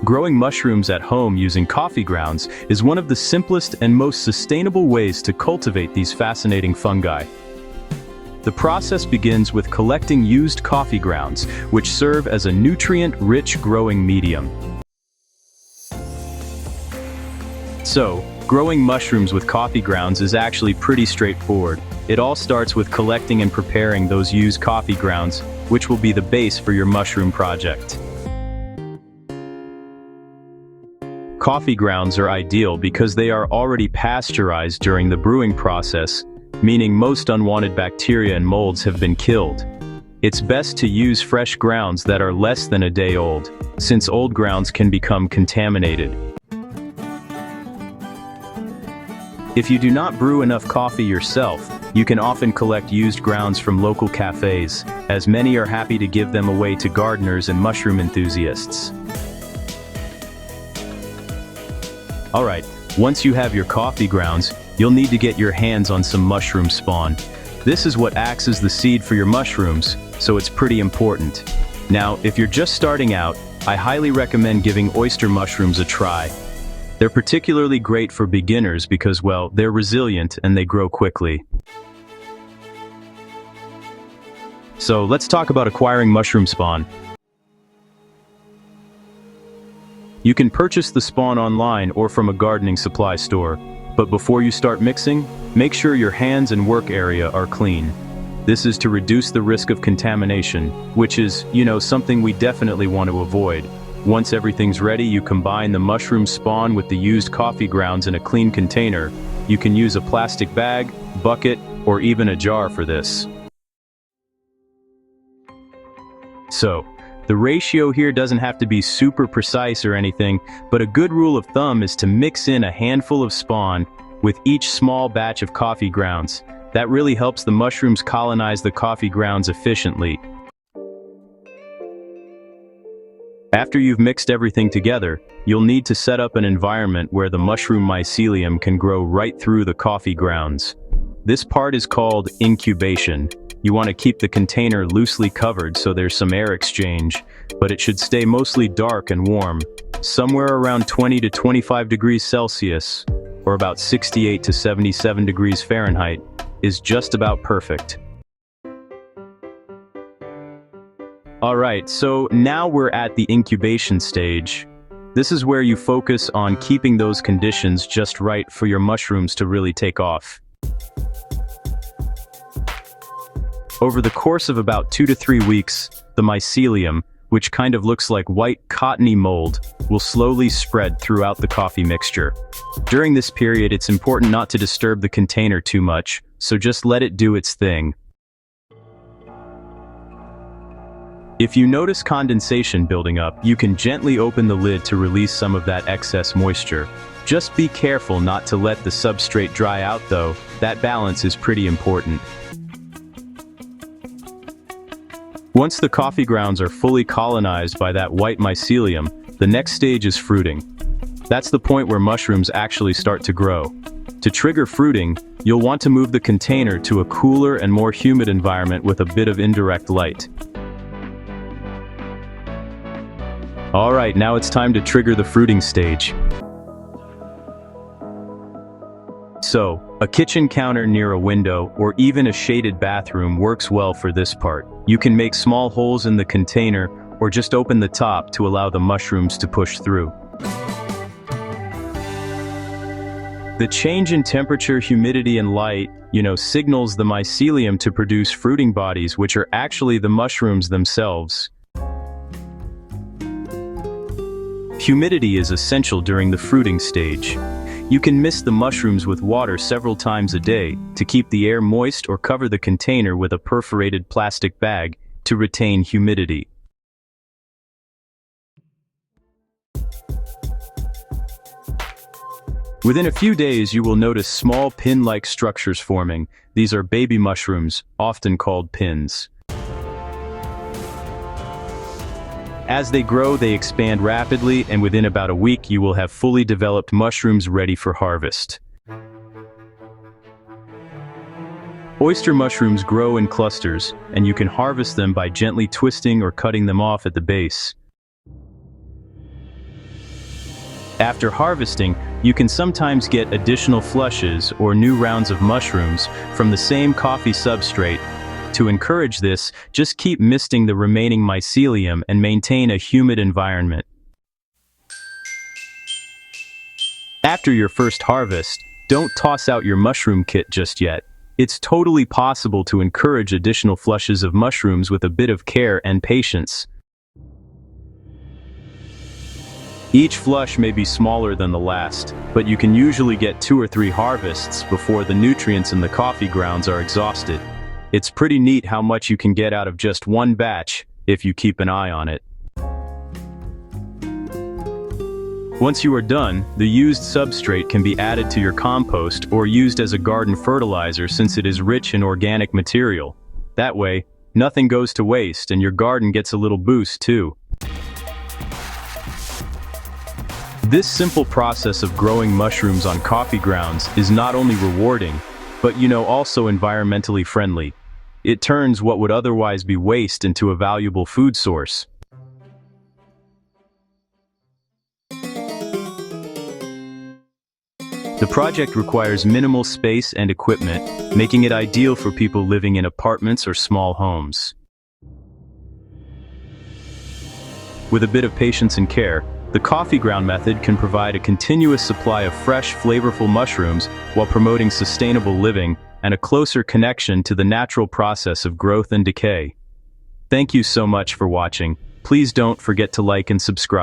Growing mushrooms at home using coffee grounds is one of the simplest and most sustainable ways to cultivate these fascinating fungi. The process begins with collecting used coffee grounds, which serve as a nutrient-rich growing medium. So, growing mushrooms with coffee grounds is actually pretty straightforward. It all starts with collecting and preparing those used coffee grounds, which will be the base for your mushroom project. Coffee grounds are ideal because they are already pasteurized during the brewing process, meaning most unwanted bacteria and molds have been killed. It's best to use fresh grounds that are less than a day old, since old grounds can become contaminated. If you do not brew enough coffee yourself, you can often collect used grounds from local cafes, as many are happy to give them away to gardeners and mushroom enthusiasts. Alright, once you have your coffee grounds, you'll need to get your hands on some mushroom spawn. This is what acts as the seed for your mushrooms, so it's pretty important. Now, if you're just starting out, I highly recommend giving oyster mushrooms a try. They're particularly great for beginners because, well, they're resilient and they grow quickly. So, let's talk about acquiring mushroom spawn. You can purchase the spawn online or from a gardening supply store. But before you start mixing, make sure your hands and work area are clean. This is to reduce the risk of contamination, which is, something we definitely want to avoid. Once everything's ready, you combine the mushroom spawn with the used coffee grounds in a clean container. You can use a plastic bag, bucket, or even a jar for this. So, the ratio here doesn't have to be super precise or anything, but a good rule of thumb is to mix in a handful of spawn with each small batch of coffee grounds. That really helps the mushrooms colonize the coffee grounds efficiently. After you've mixed everything together, you'll need to set up an environment where the mushroom mycelium can grow right through the coffee grounds. This part is called incubation. You want to keep the container loosely covered so there's some air exchange, but it should stay mostly dark and warm. Somewhere around 20 to 25 degrees Celsius, or about 68 to 77 degrees Fahrenheit, is just about perfect. Alright, so now we're at the incubation stage. This is where you focus on keeping those conditions just right for your mushrooms to really take off. Over the course of about 2 to 3 weeks, the mycelium, which kind of looks like white cottony mold, will slowly spread throughout the coffee mixture. During this period, it's important not to disturb the container too much, so just let it do its thing. If you notice condensation building up, you can gently open the lid to release some of that excess moisture. Just be careful not to let the substrate dry out though, that balance is pretty important. Once the coffee grounds are fully colonized by that white mycelium, the next stage is fruiting. That's the point where mushrooms actually start to grow. To trigger fruiting, you'll want to move the container to a cooler and more humid environment with a bit of indirect light. Alright, now it's time to trigger the fruiting stage. So, a kitchen counter near a window or even a shaded bathroom works well for this part. You can make small holes in the container or just open the top to allow the mushrooms to push through. The change in temperature, humidity, and light, signals the mycelium to produce fruiting bodies, which are actually the mushrooms themselves. Humidity is essential during the fruiting stage. You can mist the mushrooms with water several times a day to keep the air moist or cover the container with a perforated plastic bag to retain humidity. Within a few days, you will notice small pin-like structures forming. These are baby mushrooms, often called pins. As they grow, they expand rapidly, and within about a week, you will have fully developed mushrooms ready for harvest. Oyster mushrooms grow in clusters, and you can harvest them by gently twisting or cutting them off at the base. After harvesting, you can sometimes get additional flushes or new rounds of mushrooms from the same coffee substrate. To encourage this, just keep misting the remaining mycelium and maintain a humid environment. After your first harvest, don't toss out your mushroom kit just yet. It's totally possible to encourage additional flushes of mushrooms with a bit of care and patience. Each flush may be smaller than the last, but you can usually get 2 or 3 harvests before the nutrients in the coffee grounds are exhausted. It's pretty neat how much you can get out of just one batch, if you keep an eye on it. Once you are done, the used substrate can be added to your compost or used as a garden fertilizer since it is rich in organic material. That way, nothing goes to waste and your garden gets a little boost too. This simple process of growing mushrooms on coffee grounds is not only rewarding, but also environmentally friendly. It turns what would otherwise be waste into a valuable food source. The project requires minimal space and equipment, making it ideal for people living in apartments or small homes. With a bit of patience and care, the coffee ground method can provide a continuous supply of fresh, flavorful mushrooms while promoting sustainable living and a closer connection to the natural process of growth and decay. Thank you so much for watching. Please don't forget to like and subscribe.